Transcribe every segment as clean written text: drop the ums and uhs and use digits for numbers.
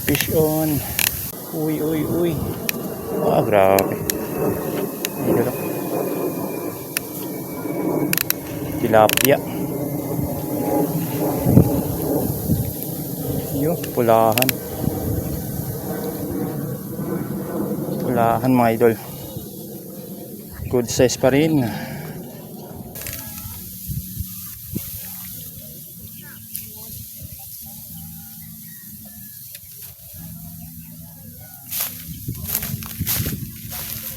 Fish on. Uy, uy, uy. Ah, grabe. Idol. Tilapia. Yo, pulahan. Pulahan mga idol. Good size pa rin.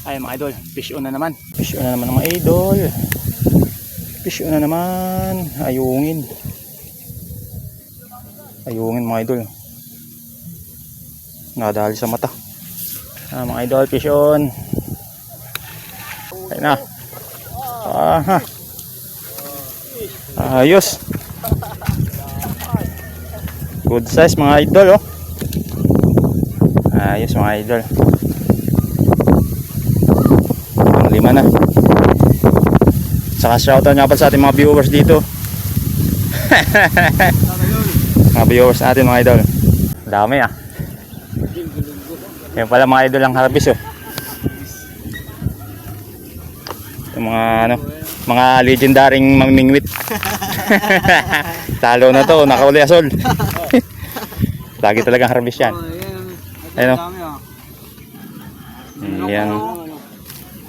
Ay mga idol, fish on na naman. Fish on na naman mga idol. Fish on na naman. Ayungin. Ayungin mga idol. Nadali sa mata. Mga idol, fish on. Ayun na. Aha. Ayos. Good size mga idol, oh. Ayos mga idol. Lima na. Saka shoutout nga pala sa ating mga viewers dito. Mga viewers natin mga idol. Dami ah. Yan pala mga idol ang harvest, oh. Yung mga ano, mga legendaring mamimingwit. Talo na to, nakauli asol. Lagi talagang harvest yan. Ayun, oh. Yan.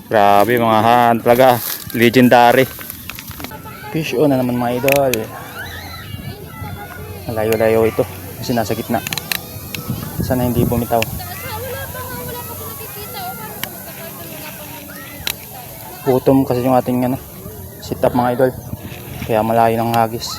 Grabe mga han, talaga legendary. Fish on na naman mga idol. Malayo-layo ito kasi nasa gitna. Sana hindi bumitaw. Gutom kasi yung ating ano, sit up mga idol. Kaya malayo ng hagis.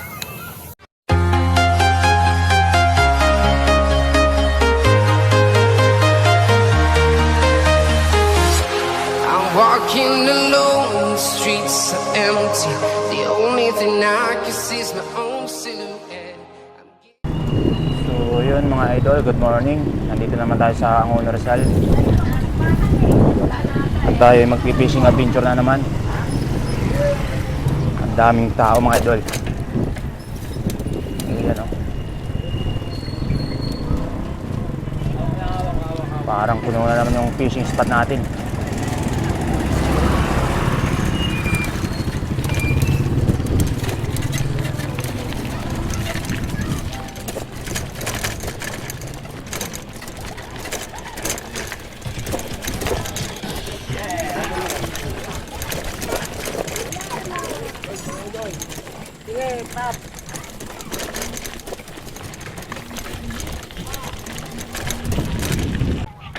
Walking alone, the streets are empty. The only thing I can see is my own silhouette. So yun mga idol, good morning. Nandito naman tayo sa Angono Rizal. At tayo magpipishing adventure na naman. Ang daming tao mga idol. Ayan, oh. Parang puno na naman yung fishing spot natin.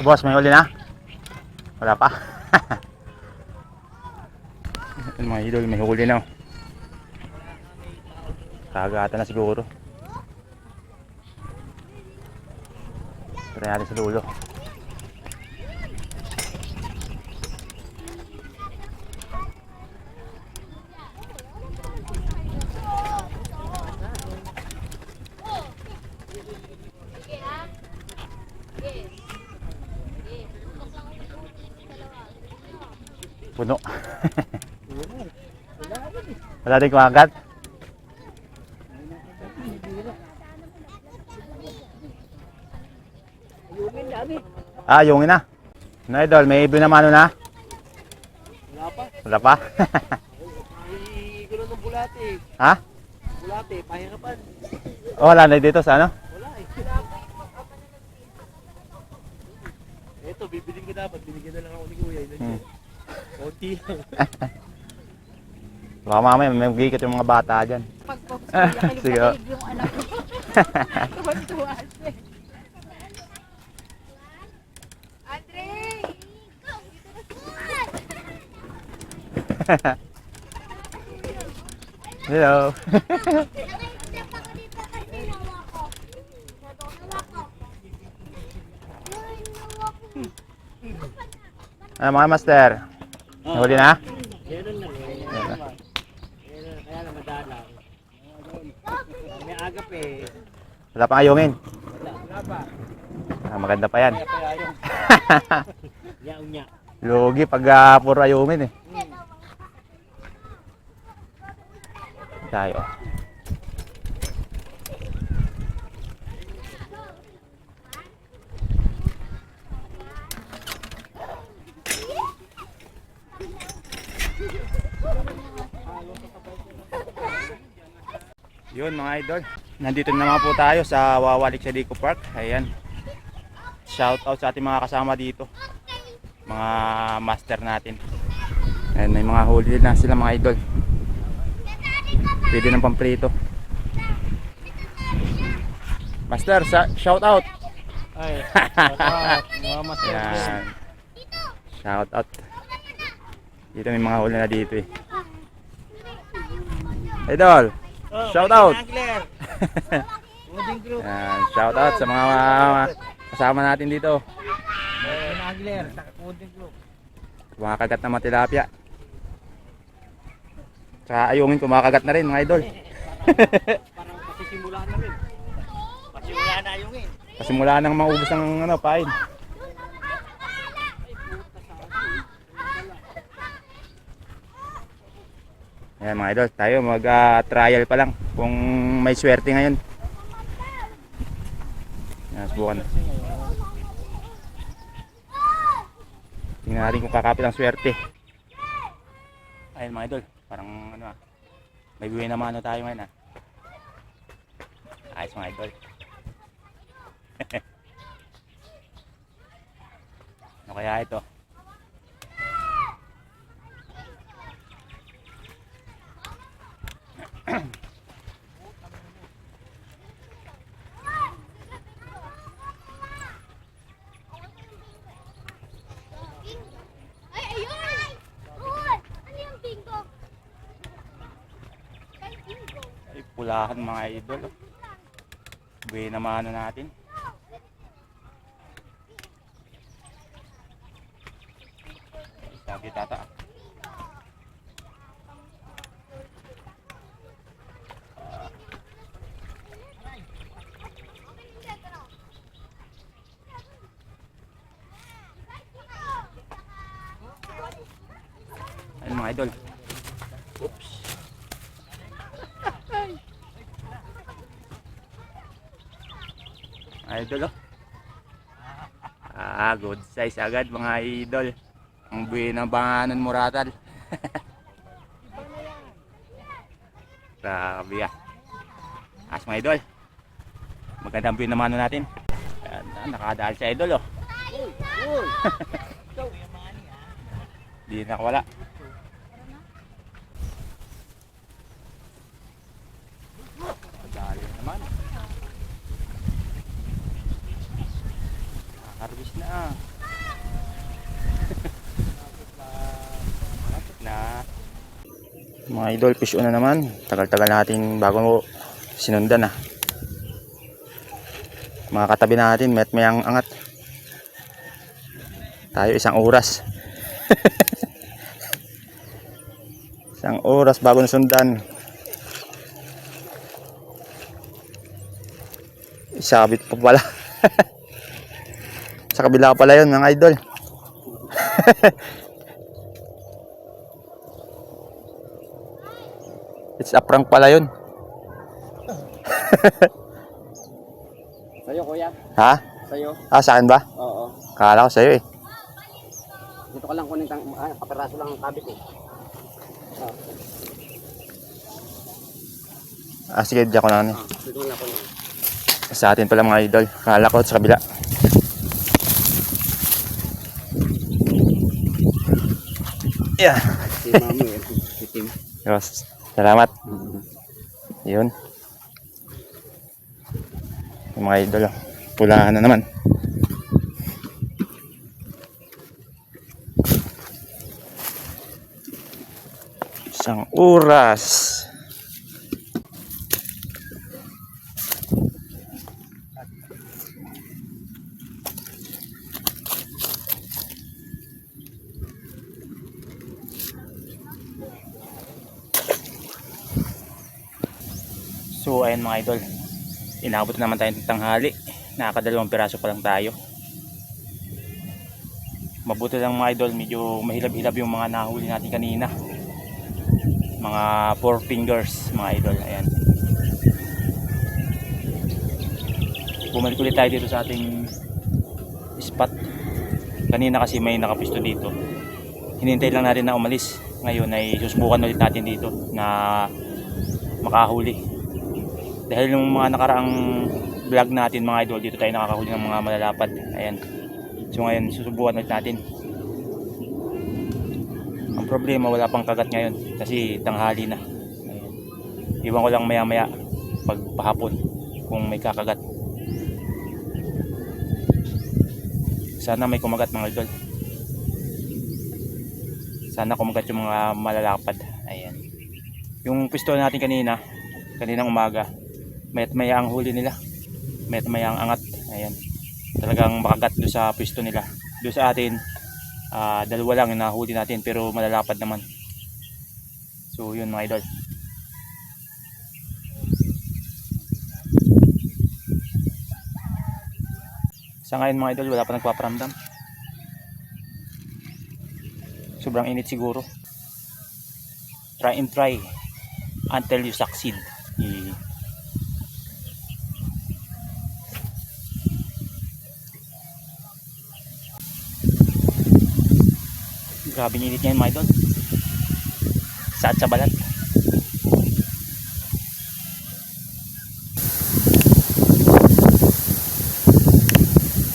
Boss, may huli na? Wala pa? Mga idol, may huli na. Kagatan na siguro. Try natin sa dulo. Puno. Wala din kumagat. Yungin na. No idol, may ibon na mano na? Wala pa. Wala pa? Gulo ng bulate. Ha? Bulate, pahirapan. Oh, wala na dito sa ano? Wala eh. Ito, bibiling ko dapat. Binigyan na lang ako ni Kuya. Konti lang. Baka mamaya may magigit yung mga bata dyan. Pag-focus ko, sige. Yung anak ko. Tuwan-tuwan siya. Andre! Hello. Ano mga master? Nahuli na? Meron lang eh. Kaya lang madala. May agap eh. Wala pang ayungin. Wala pa. Maganda pa yan. Unya. Lugi pag puro ayungin eh. Tayo. Yun mga idol, nandito na naman po tayo sa Wawalik sa Dico Park. Ayan, shout out sa ating mga kasama dito, mga master natin. Ayan, may mga huli na sila mga idol, pwede ng pamprito. Master, shout out. Ay, mga master. Ayan, shout out. Dito may mga huli na dito eh. Idol, shout out. Uding group. Ayan, shout out sa mga kasama natin dito. Angler, Uding group. Kumakagat na mga tilapia. Tsaka ayungin kumakagat na rin mga idol. Parang pasisimula na rin. Pasimula na yung Pasimula nang maubos ng pain. Ayan mga idol, tayo mag-trial pa lang kung may swerte ngayon. Ayan, subukan. Tingnan natin kung kakapit ang swerte. Ayan mga idol, parang may buhay na mano tayo ngayon Ayos mga idol. Ano kaya ito? Ay, ayun! Uy! Ano yung bingo? Ay, bingo. Ay, pulahan mga idol. Buhay na mano natin. Sabi tata. Ayun mga idol. Oops. Idol oh. Good size agad mga idol. Ang buhay ng banganan muratal. Grabe As mga idol. Magandang buhay naman natin. Ayan, nakadahal sa idol oh. Di nakawala. Dali naman. Harvest na. Malapit na. Mga idol, fish on na naman. Tagal-tagal natin bago sinundan Mga katabi natin, may ang angat. Tayo 1 oras. 1 oras bago nasundan. Isabit pa pala. Sa kabila pala yun mga idol. It's a prank pala yun. Sa'yo kuya? Ha? Sa'yo? Sa akin ba? Oo. Kala ko sa'yo eh. Dito ka lang kunin kapiraso lang ang kabit Sige, diyan ko na Dito lang kunin. Sa atin pala mga idol. Kala ko sa kabila. Yeah. Si mami si Tim. Yes. Salamat. Yun. Yung mga idol. Pulahan na naman. Isang oras. So ayan mga idol, inabot na naman tayo ng tanghali. Nakakadalawang piraso pa lang tayo. Mabuti lang mga idol, medyo mahilab-hilab yung mga nahuli natin kanina. Mga 4 fingers mga idol. Ayan, bumalik ulit tayo dito sa ating spot. Kanina kasi may nakapisto dito, hinintay lang natin na umalis. Ngayon ay susubukan ulit natin dito na makahuli. Dahil yung mga nakaraang vlog natin mga idol, dito tayo nakakahuli ng mga malalapad. Ayan. So ngayon susubukan ulit natin. Ang problema wala pang kagat ngayon kasi tanghali na. Ayan. Iwan ko lang maya maya pag pahapon kung may kakagat. Sana may kumagat mga idol. Sana kumagat yung mga malalapad. Ayan. Yung pisto natin kaninang umaga, mayat maya ang huli nila. Mayat maya ang angat. Ayan. Talagang makagat doon sa pisto nila. Doon sa atin, dalawa lang yung nahuli natin pero malalapad naman. So yun mga idol. Sa ngayon mga idol, wala pa nagpaparamdam. Sobrang init siguro. Try and try until you succeed. Grabe init ngayon mga idol. Saat sa balat.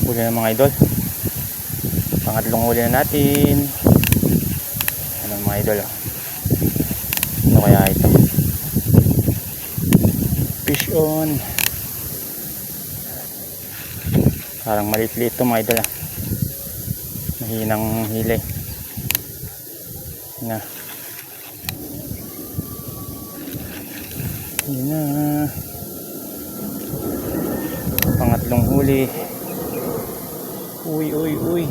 Huli na mga idol. Pangatlong huli na natin. Ano mga idol, oh. Ano kaya ito? Fish on. Parang maliit-liit ito mga idol, ah. Mahinang hili na. Yun na. Pangatlong huli. Uy.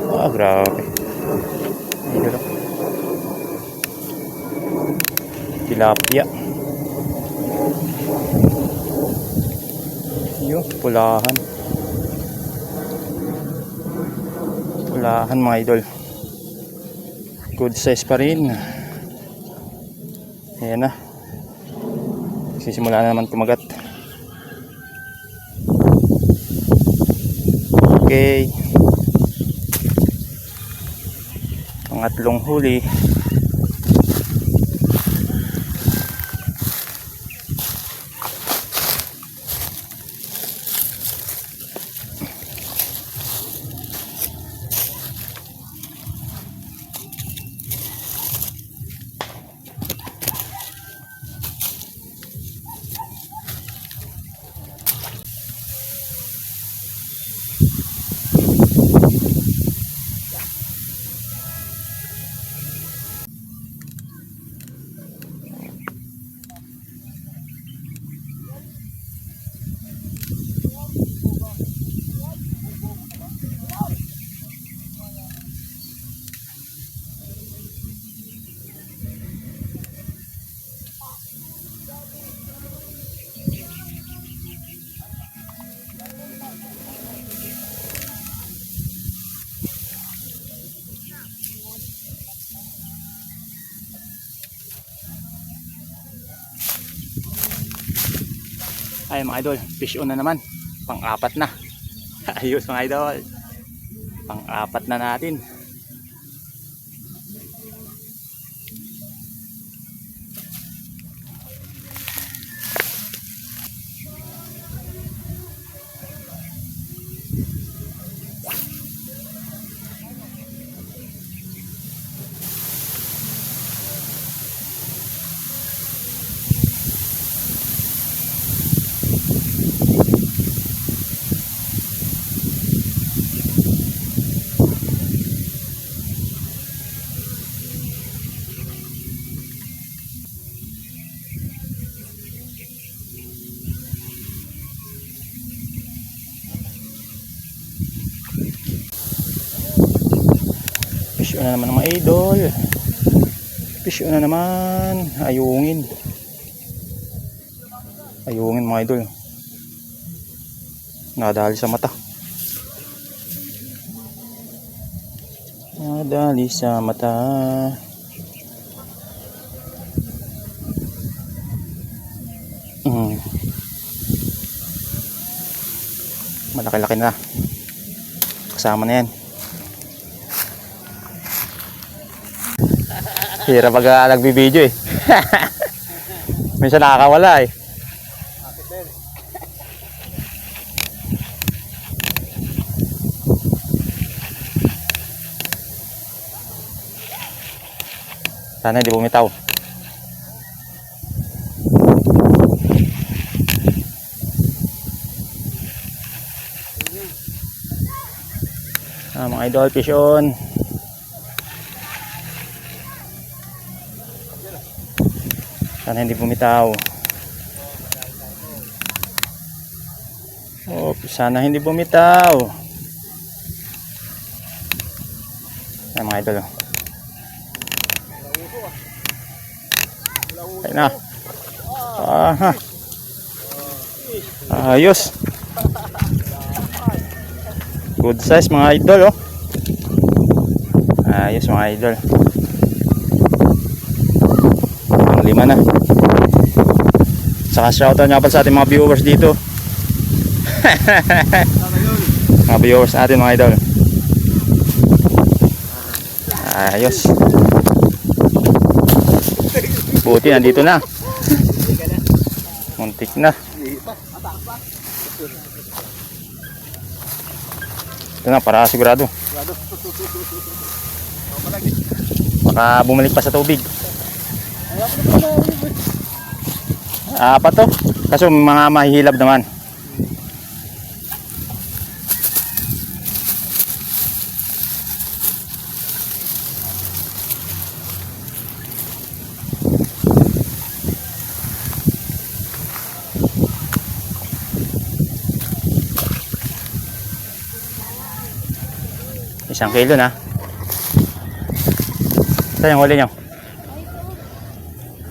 Grabe. Idol, oh. Tilapia. Yo, pulahan mga idol. Good size pa rin. Ayan na. Sisimula na naman kumagat. Okay. Pangatlong huli. Ay mga idol, fish on na naman. Pang-apat na. Ayos mga idol. Pang-apat na natin. Fish on na naman mga idol. Fish on na naman. Ayungin mga idol. Nadali sa mata. Nadali sa mata. Malaki-laki na. Kasama na yan. Hirap pag nagbibideo eh. Minsan nakakawala eh. Sana hindi bumitaw. Mga idol, fish on. Sana hindi bumitaw. Oh, sana hindi bumitaw. Mga idol. Ayun na. Aha. Ayos. Good size mga idol, oh. Ayos mga idol. Ang 5 na. Saka shoutout nga pala sa ating mga viewers dito. Mga viewers natin mga idol. Ayos. Buti nandito na. Muntik na. Ito na, para sigurado. Baka bumalik pa sa tubig. Apat to. Kaso mga mahihilab naman. Isang kilo na. Ito yung huli nyo.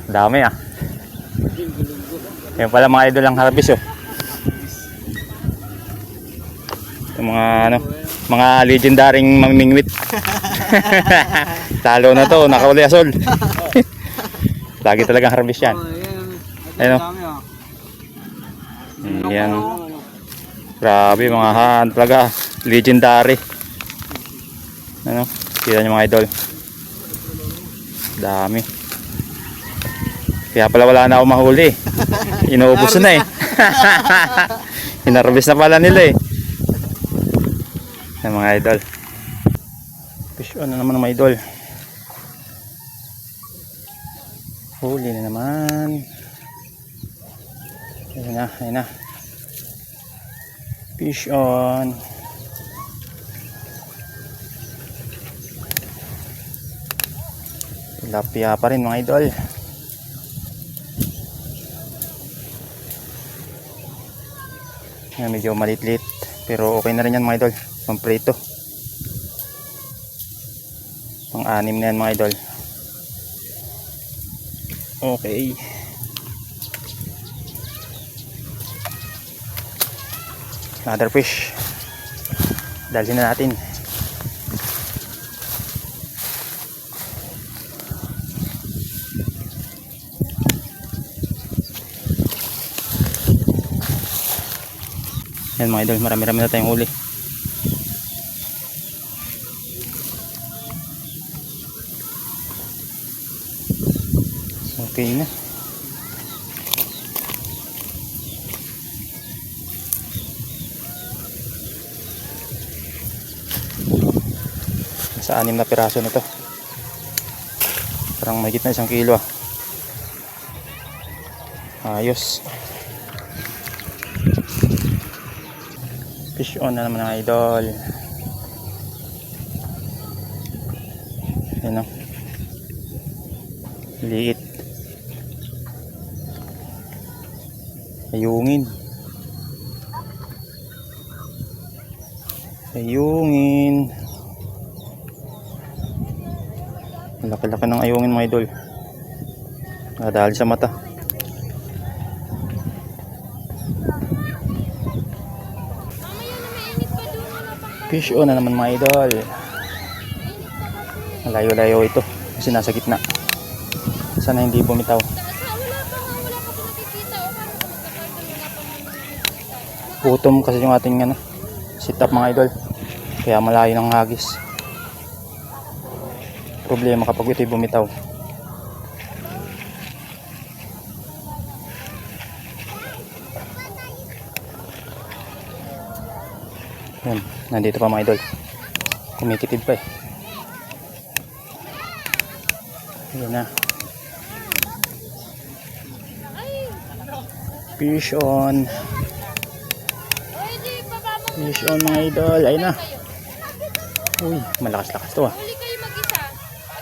Dami ah. Yan pala mga idol ang harvest oh. Yung mga ano, mga legendaring mamimingwit. Talo na to, nakahuli asol. Lagi talagang harvest yan. Ayun oh. Yan. Grabe mga han talaga, legendary. Ano? Kita nyo mga idol. Dami. Kaya pala wala na ako mahuli. Inuubos na eh. Inarbis na pala nila eh. Yan mga idol. Fish on na naman mga idol. Huli na naman. Ayun na, ayun na. Fish on. Tilapia pa rin mga idol. Yan, medyo malit-lit pero okay na rin yan mga idol. Pamprito. Pang-anim na yan mga idol. Okay. Another fish. Dalhin na natin. Yan mga idol, marami-rami na tayong huli. Okay na. Nasa 6 na piraso nito. Parang mahigit na 1 kilo ah. Ayos. Fish on na naman mga idol. Yan o. Liit. Ayungin. Ayungin. Laki-laki ng ayungin mga idol. Nadahal sa mata. Fish on na naman mga idol. Malayo-layo ito kasi nasa gitna. Sana hindi bumitaw. Gutom kasi yung ating ano, sit up mga idol. Kaya malayo ng hagis. Problema kapag ito'y bumitaw. Yan, nandito pa mga idol. Kumikitid pa eh. Ayan na. Fish on. Fish on mga idol. Ayun na. Uy, malakas-lakas to ah. Huli kayo mag-isa.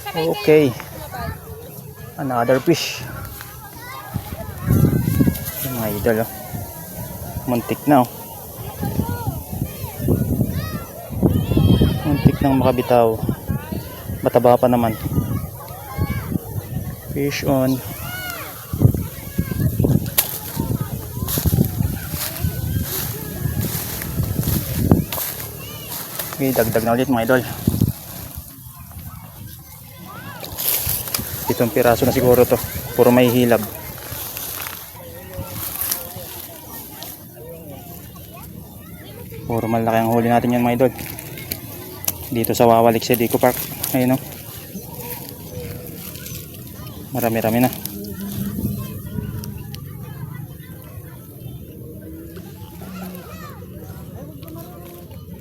Sabay Okay. kayo sumabay. Another fish. Yung mga idol oh. Muntik na oh. Muntik nang makabitaw. Mataba pa naman. Fish on. Okay, dagdag na ulit mga idol. Itong piraso na siguro to. Puro may hilab. Puro malaki ang huli natin yan mga idol. Dito sa Wawalik sa Eco Park. Ayun o. Marami-rami na.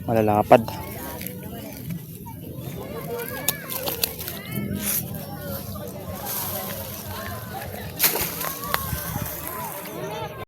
Malalapad.